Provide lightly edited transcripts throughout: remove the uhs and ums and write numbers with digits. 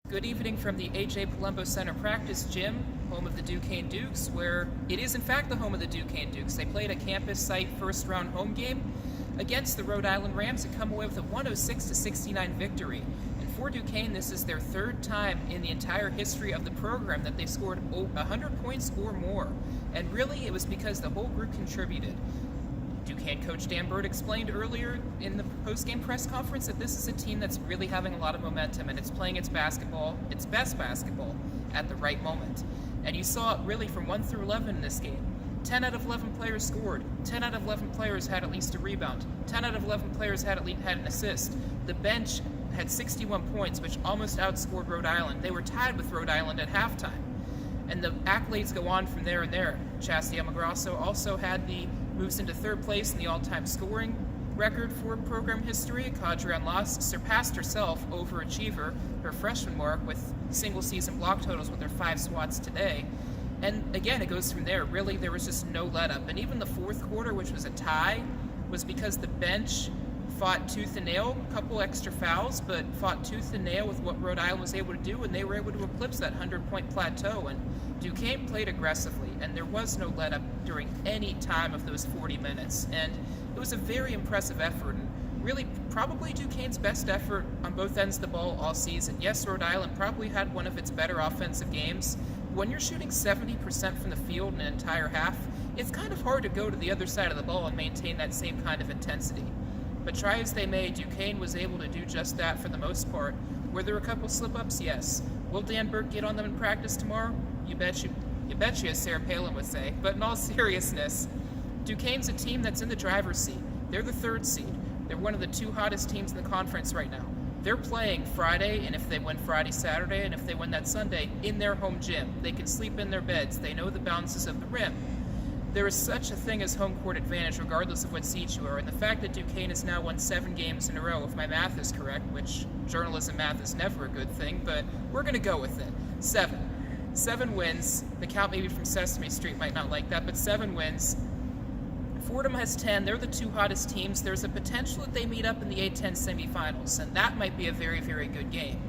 Good evening from the A.J. Palumbo Center practice gym, home of the Duquesne Dukes, where it is in fact the home of the Duquesne Dukes. They played a campus site first round home game against the Rhode Island Rams and come away with a 106-69 victory. And for Duquesne, this is their third time in the entire history of the program that they scored 100 points or more. And really, it was because the whole group contributed. Duquesne coach Dan Bird explained earlier in the post-game press conference that this is a team that's really having a lot of momentum and it's playing its basketball, its best basketball, at the right moment. And you saw it really from 1 through 11 in this game. 10 out of 11 players scored. 10 out of 11 players had at least a rebound. 10 out of 11 players had an assist. The bench had 61 points, which almost outscored Rhode Island. They were tied with Rhode Island at halftime. And the accolades go on from there and there. Chastity Amagrasso also moves into third place in the all-time scoring record for program history. Cadrian Loss surpassed herself, overachiever, her freshman mark with single-season block totals with her 5 swats today. And again, it goes from there. Really, there was just no let-up. And even the fourth quarter, which was a tie, was because the bench fought tooth and nail, a couple extra fouls, but fought tooth and nail with what Rhode Island was able to do, and they were able to eclipse that 100-point plateau. And Duquesne played aggressively, and there was no let-up during any time of those 40 minutes. And it was a very impressive effort, and really probably Duquesne's best effort on both ends of the ball all season. Yes, Rhode Island probably had one of its better offensive games. When you're shooting 70% from the field in an entire half, it's kind of hard to go to the other side of the ball and maintain that same kind of intensity. But try as they may, Duquesne was able to do just that for the most part. Were there a couple slip-ups? Yes. Will Dan Burke get on them in practice tomorrow? You bet you, as Sarah Palin would say. But in all seriousness, Duquesne's a team that's in the driver's seat. They're the 3rd seed. They're one of the 2 hottest teams in the conference right now. They're playing Friday, and if they win Friday, Saturday, and if they win that Sunday, in their home gym. They can sleep in their beds. They know the bounces of the rim. There is such a thing as home court advantage regardless of what seed you are, and the fact that Duquesne has now won 7 games in a row, if my math is correct, which journalism math is never a good thing, but we're going to go with it. 7 wins. The count maybe from Sesame Street might not like that, but 7 wins. Fordham has 10. They're the 2 hottest teams. There's a potential that they meet up in the A-10 semifinals, and that might be a very, very good game.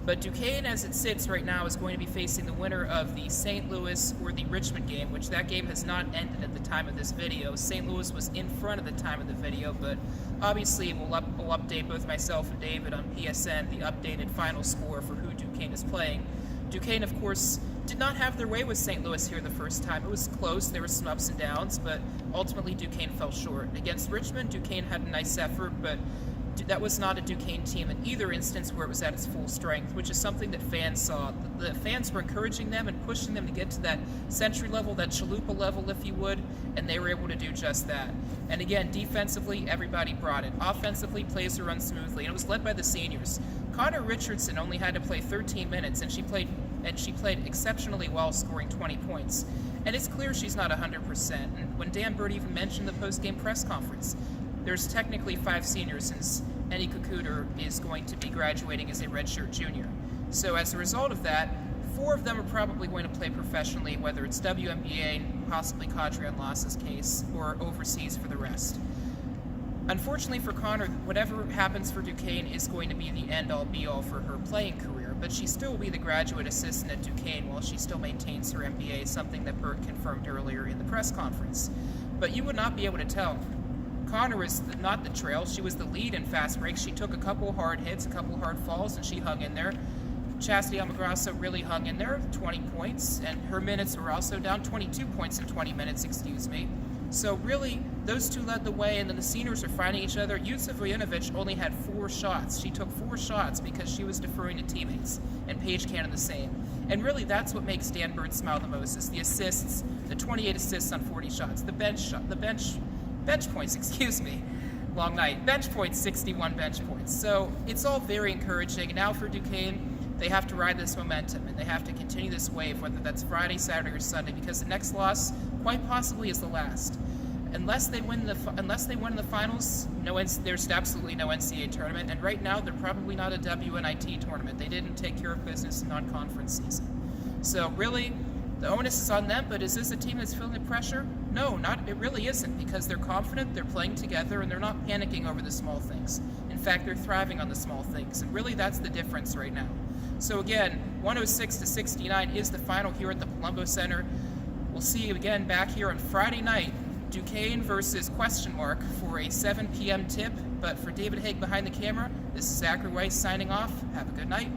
But Duquesne, as it sits right now, is going to be facing the winner of the St. Louis or the Richmond game, which that game has not ended at the time of this video. St. Louis was in front at the time of the video, but obviously we'll update both myself and David on PSN the updated final score for who Duquesne is playing. Duquesne, of course, did not have their way with St. Louis here the first time. It was close. There were some ups and downs, but ultimately Duquesne fell short. Against Richmond, Duquesne had a nice effort, but that was not a Duquesne team in either instance where it was at its full strength, which is something that fans saw. The fans were encouraging them and pushing them to get to that century level, that chalupa level, if you would, and they were able to do just that. And again, defensively, everybody brought it. Offensively, plays were run smoothly, and it was led by the seniors. Connor Richardson only had to play 13 minutes, and she played exceptionally well, scoring 20 points. And it's clear she's not 100%. And when Dan Bird even mentioned the post-game press conference, there's technically 5 seniors since Eddie Kukuter is going to be graduating as a redshirt junior. So as a result of that, 4 of them are probably going to play professionally, whether it's WNBA, possibly Cadrian Loss's case, or overseas for the rest. Unfortunately for Connor, whatever happens for Duquesne is going to be the end-all be-all for her playing career, but she still will be the graduate assistant at Duquesne while she still maintains her MBA, something that Burt confirmed earlier in the press conference. But you would not be able to tell. Connor was not the trail. She was the lead in fast breaks. She took a couple hard hits, a couple hard falls, and she hung in there. Chastity Amagrasso really hung in there, 20 points, and her minutes were also down, 22 points in 20 minutes, excuse me. So really, those 2 led the way, and then the seniors are finding each other. Yusuf Vujanovic only had 4 shots. She took 4 shots because she was deferring to teammates, and Paige Cannon the same. And really, that's what makes Dan Bird smile the most, is the assists, the 28 assists on 40 shots, the bench points, excuse me. Long night. Bench points, 61 bench points. So it's all very encouraging. And now for Duquesne, they have to ride this momentum, and they have to continue this wave, whether that's Friday, Saturday, or Sunday, because the next loss quite possibly is the last. Unless they win in the finals, there's absolutely no NCAA tournament, and right now they're probably not a WNIT tournament. They didn't take care of business in non-conference season. So really, the onus is on them, but is this a team that's feeling the pressure? No, it really isn't, because they're confident, they're playing together, and they're not panicking over the small things. In fact, they're thriving on the small things, and really that's the difference right now. So again, 106-69 is the final here at the Palumbo Center. We'll see you again back here on Friday night, Duquesne versus ? For a 7 p.m. tip. But for David Haig behind the camera, this is Zachary Weiss signing off. Have a good night.